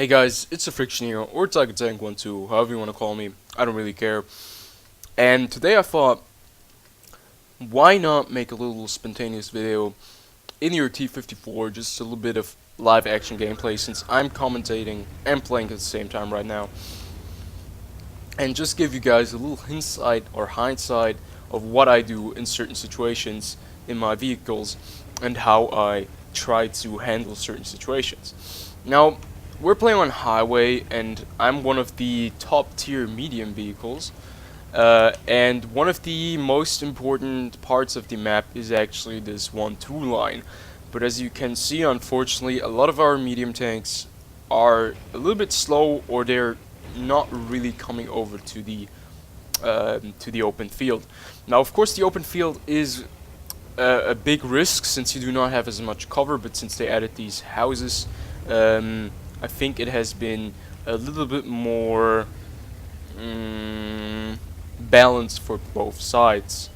Hey guys, it's TheFrXion here, or Tank12, however you want to call me, I don't really care. And today I thought, why not make a little spontaneous video in your T54, just a little bit of live action gameplay, since I'm commentating and playing at the same time right now. And just give you guys a little insight or hindsight of what I do in certain situations in my vehicles, and how I try to handle certain situations. Now, we're playing on highway, and I'm one of the top tier medium vehicles, and one of the most important parts of the map is actually this 1-2 line. But as you can see, unfortunately, a lot of our medium tanks are a little bit slow, or they're not really coming over to the open field. Now, of course, the open field is a big risk since you do not have as much cover, but since they added these houses, I think it has been a little bit more balanced for both sides.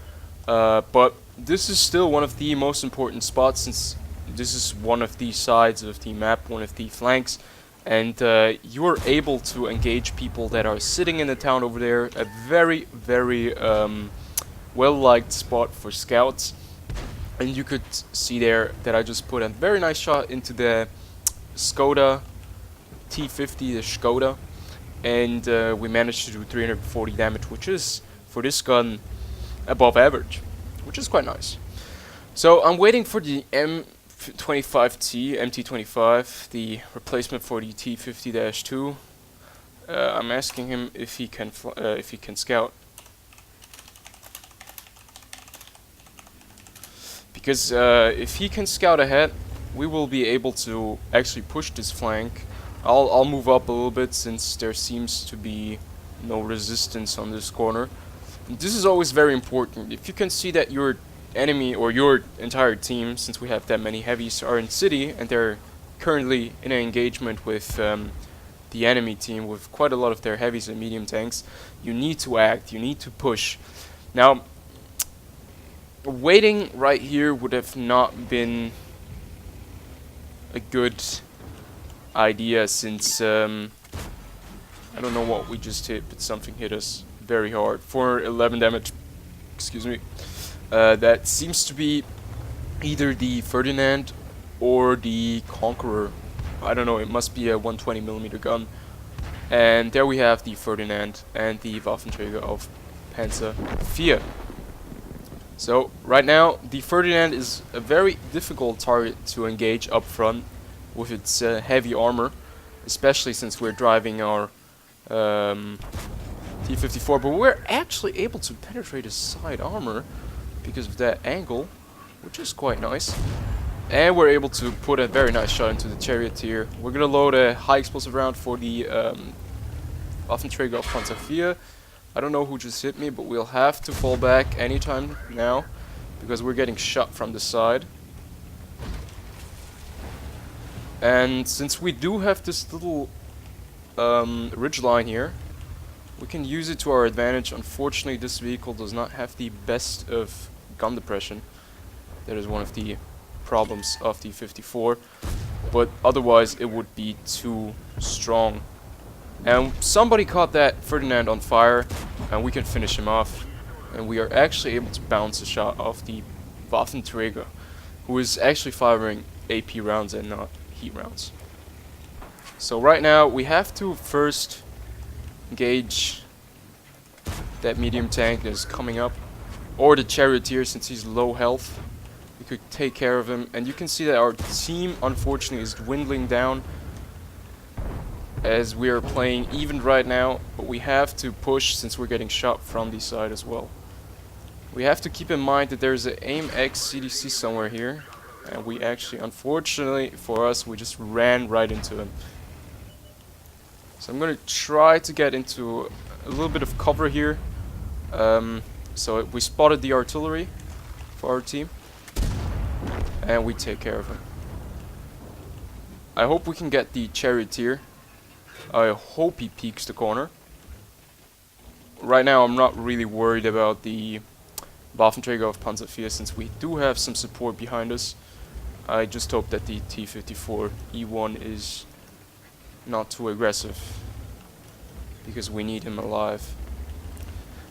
But this is still one of the most important spots, since this is one of the sides of the map, one of the flanks, and you are able to engage people that are sitting in the town over there. A very, very well-liked spot for scouts. And you could see there that I just put a very nice shot into the Skoda T50, the Skoda, and we managed to do 340 damage, which is, for this gun, above average, which is quite nice. So I'm waiting for the MT25, the replacement for the T50-2. I'm asking him if he can scout, because if he can scout ahead, we will be able to actually push this flank. I'll move up a little bit, since there seems to be no resistance on this corner. And this is always very important. If you can see that your enemy or your entire team, since we have that many heavies, are in city and they're currently in an engagement with the enemy team with quite a lot of their heavies and medium tanks, you need to act, you need to push. Now, waiting right here would have not been a good idea, since I don't know what we just hit, but something hit us very hard for 11 damage. Excuse me. That seems to be either the Ferdinand or the Conqueror. I don't know, it must be a 120mm gun. And there we have the Ferdinand and the Waffenträger of Panzer IV. So right now the Ferdinand is a very difficult target to engage up front with its heavy armor, especially since we're driving our T54, but we're actually able to penetrate his side armor because of that angle, which is quite nice. And we're able to put a very nice shot into the charioteer. We're gonna load a high explosive round for the Waffenträger of Panzer IV. I don't know who just hit me, but we'll have to fall back anytime now, because we're getting shot from the side. And since we do have this little ridge line here, we can use it to our advantage. Unfortunately, this vehicle does not have the best of gun depression. That is one of the problems of the 54, but otherwise it would be too strong. And somebody caught that Ferdinand on fire, and we can finish him off. And we are actually able to bounce a shot off the Waffenträger, who is actually firing AP rounds and not heat rounds. So right now we have to first engage that medium tank that is coming up, or the charioteer, since he's low health. We could take care of him, and you can see that our team unfortunately is dwindling down as we are playing even right now, but we have to push since we're getting shot from the side as well. We have to keep in mind that there's an AIM-X CDC somewhere here, and we actually, unfortunately for us, we just ran right into him. So I'm going to try to get into a little bit of cover here. So we spotted the artillery for our team, and we take care of him. I hope we can get the charioteer. I hope he peeks the corner. Right now I'm not really worried about the Waffenträger of Panzer IV, since we do have some support behind us. I just hope that the T54 E1 is not too aggressive, because we need him alive.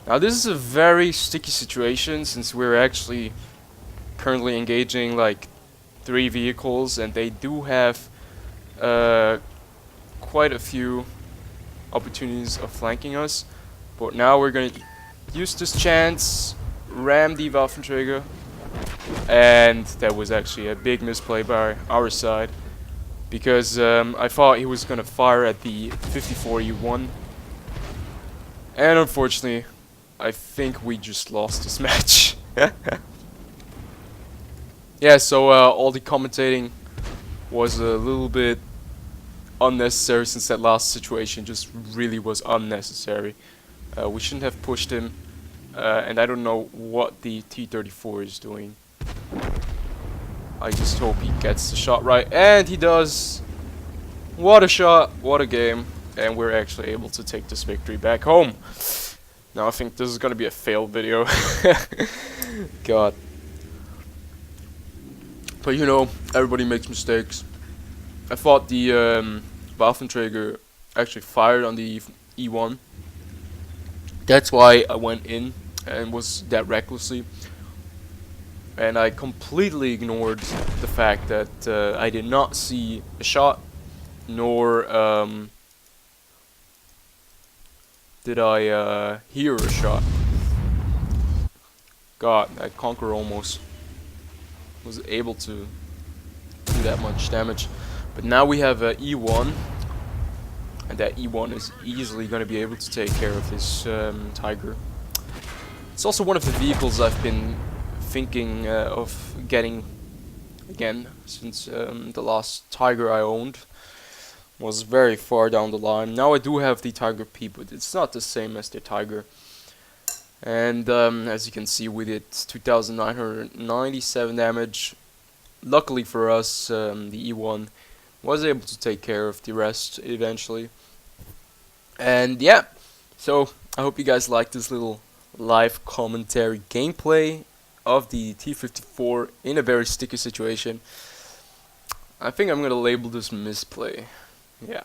Now this is a very sticky situation, since we're actually currently engaging like 3 vehicles, and they do have quite a few opportunities of flanking us. But now we're gonna use this chance, ram the Waffenträger, and that was actually a big misplay by our side, because I thought he was gonna fire at the 54 E1, and unfortunately I think we just lost this match. Yeah, so all the commentating was a little bit unnecessary, since that last situation just really was unnecessary. We shouldn't have pushed him, and I don't know what the T54 is doing. I just hope he gets the shot right, and he does. What a shot, what a game, and we're actually able to take this victory back home. Now I think this is gonna be a fail video. God. But you know, everybody makes mistakes. I thought the Waffenträger actually fired on the E1. That's why I went in and was that recklessly. And I completely ignored the fact that I did not see a shot, nor did I hear a shot. God, that Conqueror almost was able to do that much damage. But now we have E1, and that E1 is easily going to be able to take care of this Tiger. It's also one of the vehicles I've been thinking of getting again, since the last Tiger I owned was very far down the line. Now I do have the Tiger P, but it's not the same as the Tiger. And as you can see, we did 2,997 damage. Luckily for us, the E1 was able to take care of the rest eventually. And yeah, so I hope you guys liked this little live commentary gameplay of the T54 in a very sticky situation. I think I'm gonna label this misplay. Yeah.